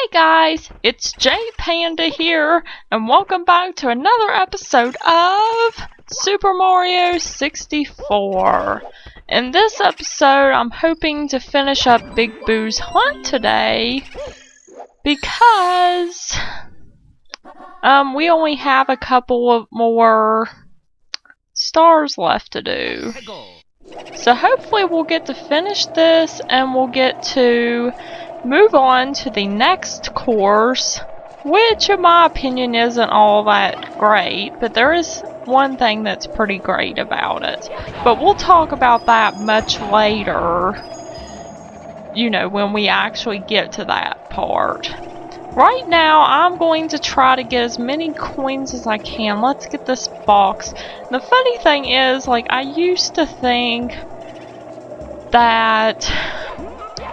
Hey guys, it's J Panda here, and welcome back to another episode of Super Mario 64. In this episode, I'm hoping to finish up Big Boo's hunt today, because we only have a couple of more stars left to do. So hopefully we'll get to finish this, and we'll get to move on to the next course, which in my opinion isn't all that great, but there is one thing that's pretty great about it. But we'll talk about that much later, you know, when we actually get to that part. Right now, I'm going to try to get as many coins as I can. Let's get this box. And the funny thing is, like, I used to think that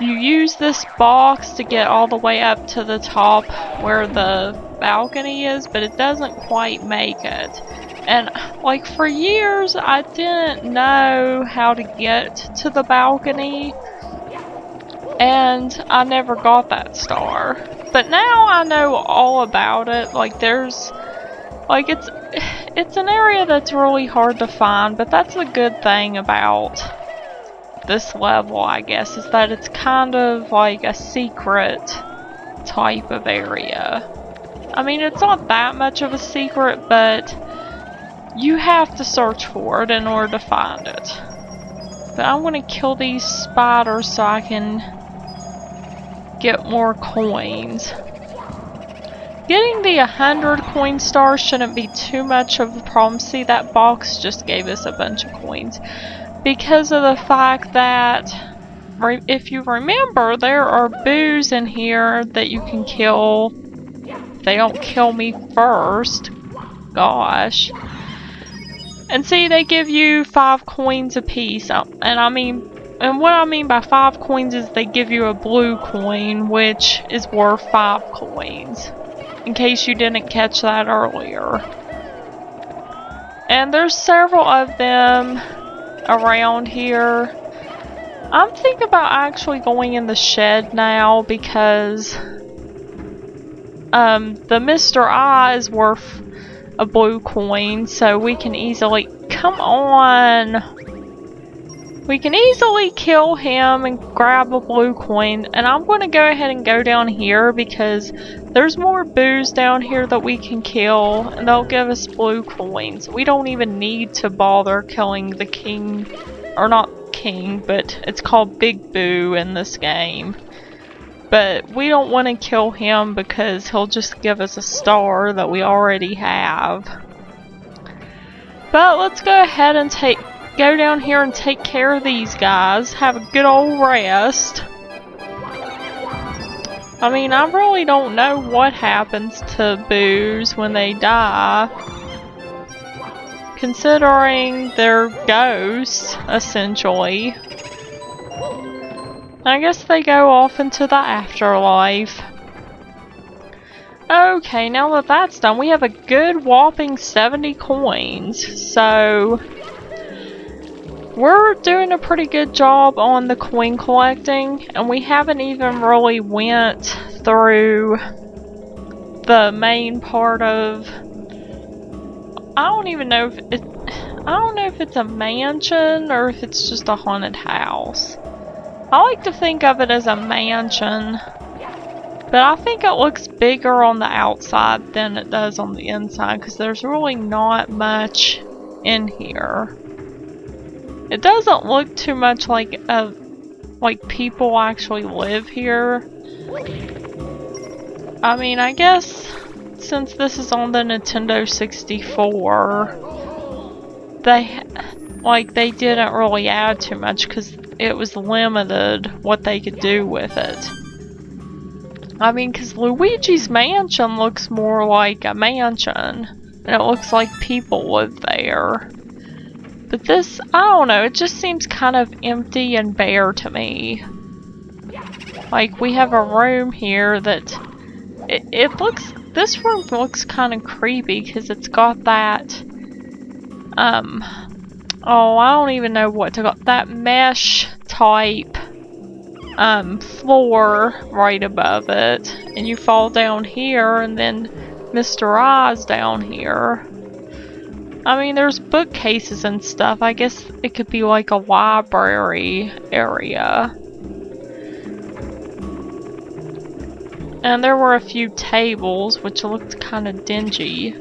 you use this box to get all the way up to the top where the balcony is, but it doesn't quite make it. And like for years I didn't know how to get to the balcony, and I never got that star. But now I know all about it. Like there's like it's an area that's really hard to find, but that's a good thing about this level, I guess, is that it's kind of like a secret type of area. I mean, it's not that much of a secret, but you have to search for it in order to find it. But I'm gonna kill these spiders so I can get more coins. Getting the 100 coin stars shouldn't be too much of a problem. See, that box just gave us a bunch of coins. Because of the fact that, if you remember, there are boos in here that you can kill. They don't kill me first. Gosh. And see, they give you 5 coins apiece. And what I mean by 5 coins is they give you a blue coin, which is worth 5 coins. In case you didn't catch that earlier. And there's several of them around here. I'm thinking about actually going in the shed now, because the Mr. Eye is worth a blue coin, so we can easily we can easily kill him and grab a blue coin. And I'm going to go ahead and go down here because there's more boos down here that we can kill, and they'll give us blue coins. We don't even need to bother killing the king, or not king, but it's called Big Boo in this game. But we don't want to kill him because he'll just give us a star that we already have. But let's go ahead and go down here and take care of these guys. Have a good old rest. I mean, I really don't know what happens to boos when they die, considering they're ghosts, essentially. I guess they go off into the afterlife. Okay, now that that's done, we have a good whopping 70 coins, so we're doing a pretty good job on the coin collecting, and we haven't even really went through the main part of, I don't know if it's a mansion or if it's just a haunted house. I like to think of it as a mansion, but I think it looks bigger on the outside than it does on the inside, because there's really not much in here. It doesn't look too much like people actually live here. I mean, I guess since this is on the Nintendo 64, they didn't really add too much because it was limited what they could do with it. I mean, because Luigi's Mansion looks more like a mansion, and it looks like people live there. But this, I don't know, it just seems kind of empty and bare to me. Like, we have a room here that, this room looks kind of creepy because it's got that, oh, I don't even know what to call that mesh type floor right above it, and you fall down here, and then Mr. Oz down here. I mean, there's bookcases and stuff. I guess it could be like a library area. And there were a few tables, which looked kind of dingy.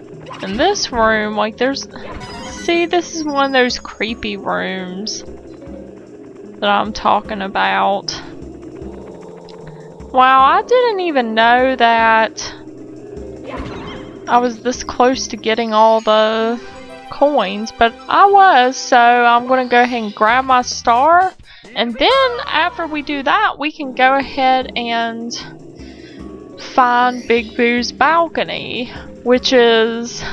In this room, like there's... See, this is one of those creepy rooms that I'm talking about. Wow, I didn't even know that I was this close to getting all the coins, but I was, so I'm gonna go ahead and grab my star, and then after we do that, we can go ahead and find Big Boo's balcony, which is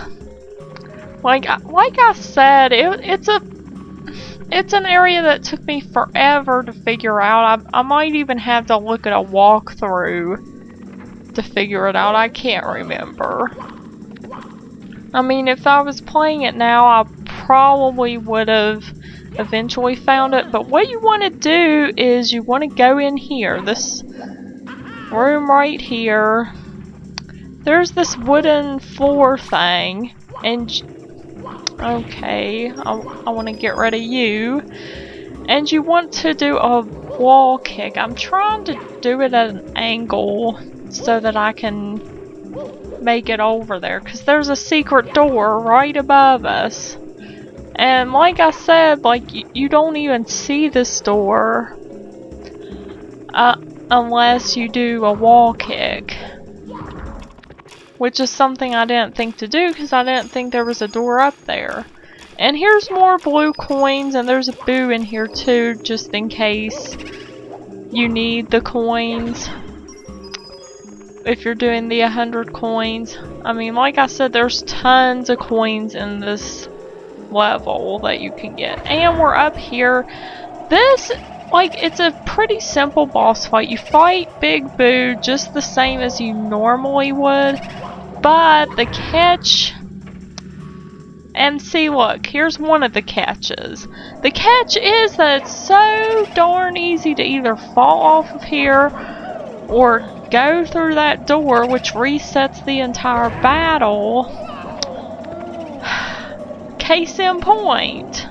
like I said, it's an area that took me forever to figure out. I might even have to look at a walkthrough to figure it out. I can't remember. I mean, if I was playing it now, I probably would have eventually found it. But what you want to do is you want to go in here. This room right here. There's this wooden floor thing. And... okay, I want to get rid of you. And you want to do a wall kick. I'm trying to do it at an angle so that I can make it over there, because there's a secret door right above us, and like I said, like you don't even see this door unless you do a wall kick, which is something I didn't think to do because I didn't think there was a door up there. And here's more blue coins, and there's a Boo in here too, just in case you need the coins. If you're doing the 100 coins. I mean, like I said, there's tons of coins in this level that you can get. And we're up here. This, like, it's a pretty simple boss fight. You fight Big Boo just the same as you normally would. But the catch... And see, look, here's one of the catches. The catch is that it's so darn easy to either fall off of here or go through that door, which resets the entire battle. Case in point.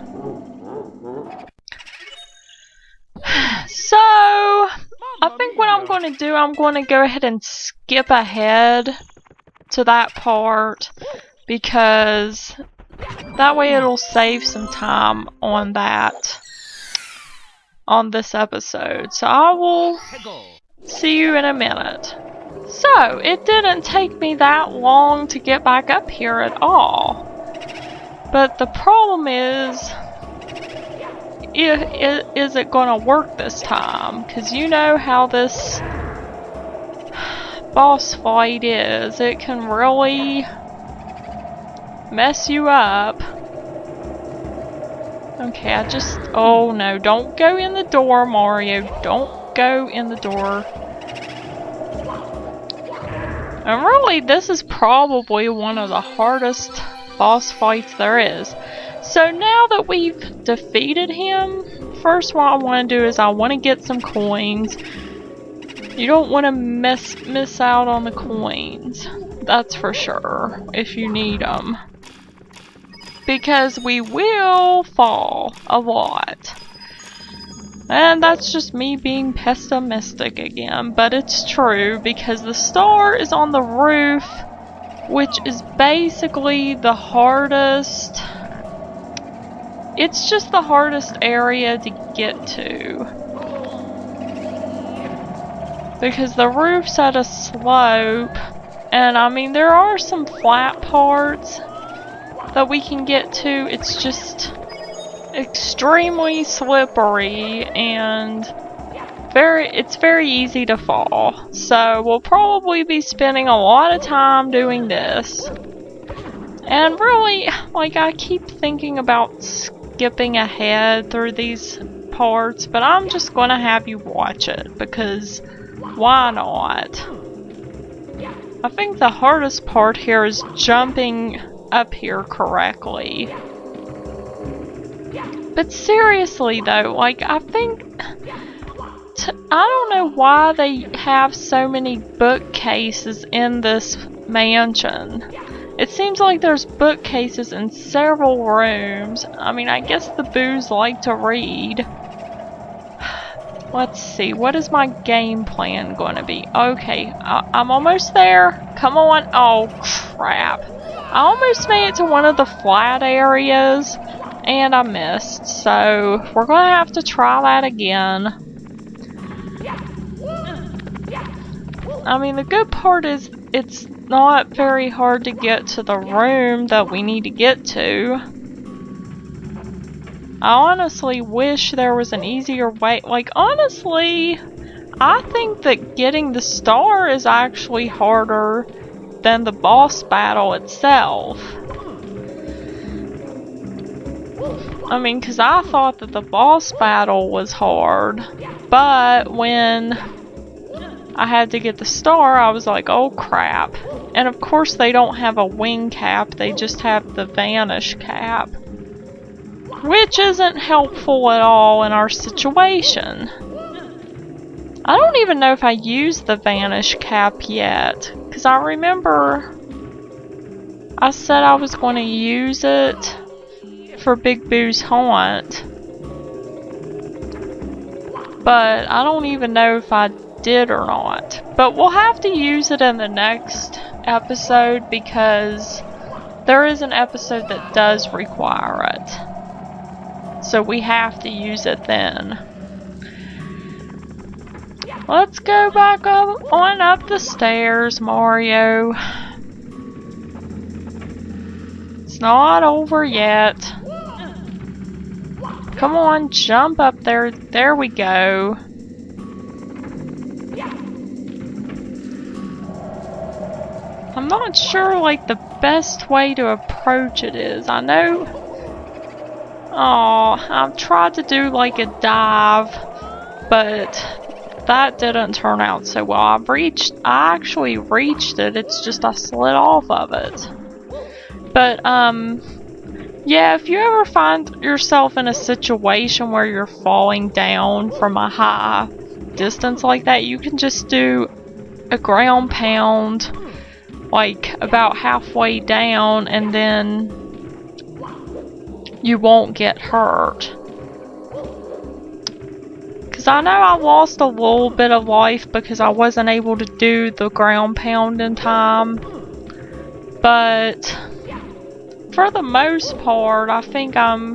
So, I think what I'm going to do, I'm going to go ahead and skip ahead to that part, because that way it'll save some time on that, on this episode. So I will see you in a minute. So, it didn't take me that long to get back up here at all. But the problem is it gonna work this time? Because you know how this boss fight is. It can really mess you up. Okay, oh no, don't go in the door, Mario. Don't go in the door. And really, this is probably one of the hardest boss fights there is. So now that we've defeated him, first what I want to do is I want to get some coins. You don't want to miss out on the coins. That's for sure, if you need them. Because we will fall a lot. And that's just me being pessimistic again, but it's true because the star is on the roof, which is basically the hardest. It's just the hardest area to get to. Because the roof's at a slope, and I mean there are some flat parts that we can get to. It's just extremely slippery and it's very easy to fall. So we'll probably be spending a lot of time doing this. And really, like, I keep thinking about skipping ahead through these parts, but I'm just gonna have you watch it because why not? I think the hardest part here is jumping up here correctly. But seriously though, like, I think I don't know why they have so many bookcases in this mansion. It seems like there's bookcases in several rooms. I mean, I guess the Boos like to read. Let's see, what is my game plan going to be? Okay, I'm almost there. Come on. Oh, crap. I almost made it to one of the flat areas, and I missed. So, we're going to have to try that again. I mean, the good part is it's not very hard to get to the room that we need to get to. I honestly wish there was an easier way. Like, honestly, I think that getting the star is actually harder than the boss battle itself. I mean, because I thought that the boss battle was hard, but when I had to get the star, I was like, oh crap. And of course they don't have a wing cap, they just have the vanish cap. Which isn't helpful at all in our situation. I don't even know if I used the vanish cap yet, because I remember I said I was going to use it for Big Boo's haunt. But I don't even know if I did or not. But we'll have to use it in the next episode because there is an episode that does require it. So we have to use it then. Let's go back up the stairs, Mario. It's not over yet. Come on, jump up there. There we go. I'm not sure, like, the best way to approach it is. I know... Oh, I've tried to do, like, a dive, but that didn't turn out so well. I actually reached it, it's just I slid off of it. But, yeah, if you ever find yourself in a situation where you're falling down from a high distance like that, you can just do a ground pound, like, about halfway down, and then you won't get hurt. Because I know I lost a little bit of life because I wasn't able to do the ground pound in time. But for the most part, I think I'm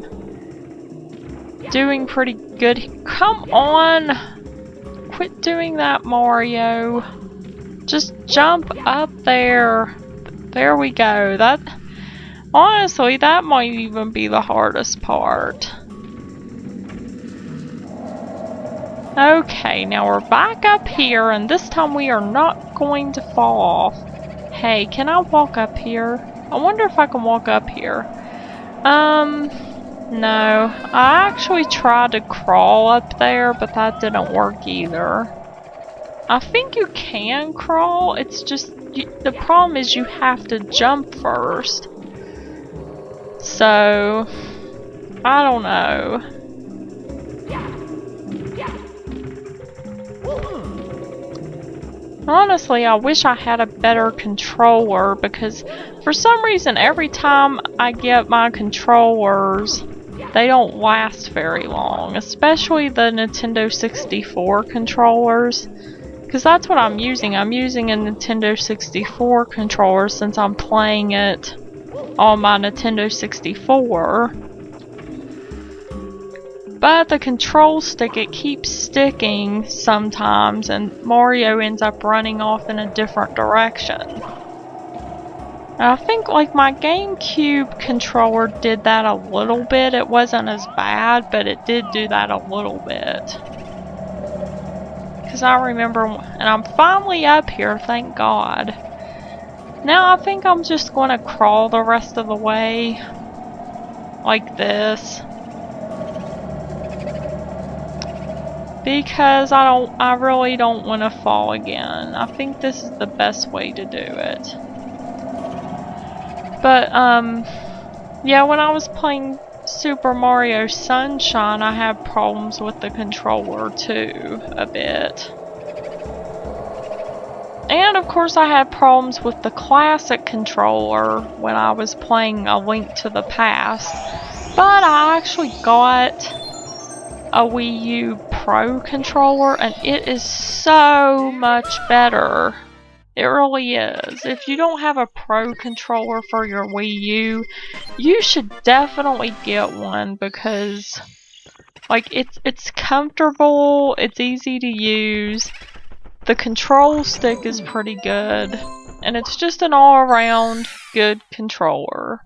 doing pretty good. Come on! Quit doing that, Mario. Just jump up there. There we go. Honestly, that might even be the hardest part. Okay, now we're back up here, and this time we are not going to fall off. Hey, can I walk up here? I wonder if I can walk up here. No. I actually tried to crawl up there, but that didn't work either. I think you can crawl, it's just, the problem is you have to jump first. So, I don't know. Honestly, I wish I had a better controller because for some reason every time I get my controllers, they don't last very long, especially the Nintendo 64 controllers. Because that's what I'm using. I'm using a Nintendo 64 controller since I'm playing it on my Nintendo 64. But the control stick, it keeps sticking sometimes and Mario ends up running off in a different direction. And I think like my GameCube controller did that a little bit. It wasn't as bad, but it did do that a little bit. Because I remember, and I'm finally up here, thank God. Now I think I'm just going to crawl the rest of the way. Like this. Because I really don't want to fall again. I think this is the best way to do it. But, yeah, when I was playing Super Mario Sunshine, I have problems with the controller too, a bit. And of course I had problems with the classic controller when I was playing A Link to the Past. But I actually got a Wii U Pro controller and it is so much better. It really is. If you don't have a Pro controller for your Wii U, you should definitely get one because like it's comfortable, it's easy to use. The control stick is pretty good, and it's just an all-around good controller.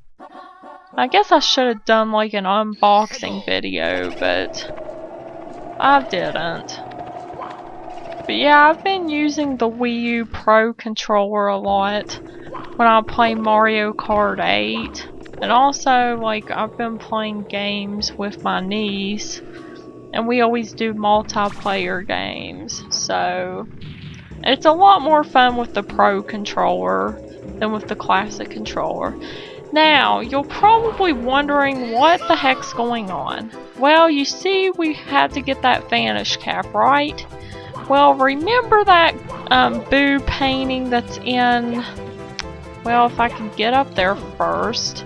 I guess I should have done like an unboxing video, but I didn't. But yeah, I've been using the Wii U Pro controller a lot when I play Mario Kart 8. And also, like, I've been playing games with my niece, and we always do multiplayer games, so it's a lot more fun with the Pro controller than with the classic controller. Now, you're probably wondering what the heck's going on. Well, you see we had to get that Vanish Cap, right? Well, remember that Boo painting that's in... Well, if I can get up there first.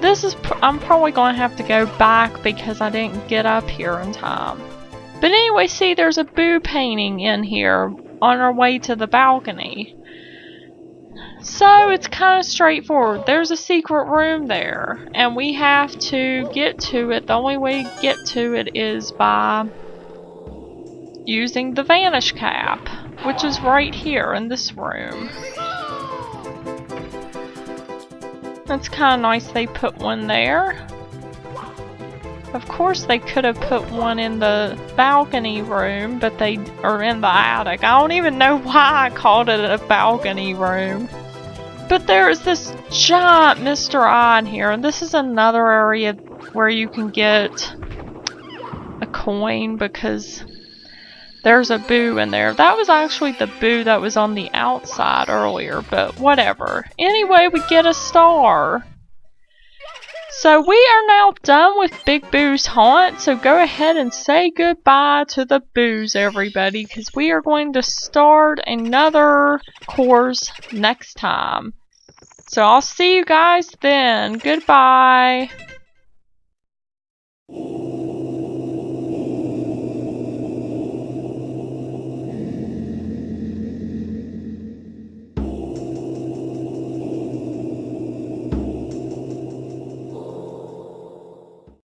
This is... I'm probably going to have to go back because I didn't get up here in time. But anyway, see, there's a Boo painting in here on our way to the balcony. So it's kind of straightforward. There's a secret room there, and we have to get to it. The only way to get to it is by using the Vanish Cap, which is right here in this room. That's kind of nice they put one there. Of course they could have put one in the balcony room, but they are in the attic. I don't even know why I called it a balcony room. But there is this giant Mr. I in here, and this is another area where you can get a coin because there's a Boo in there. That was actually the Boo that was on the outside earlier, but whatever. Anyway, we get a star. So we are now done with Big Boo's haunt, so go ahead and say goodbye to the Boos, everybody, because we are going to start another course next time. So I'll see you guys then. Goodbye.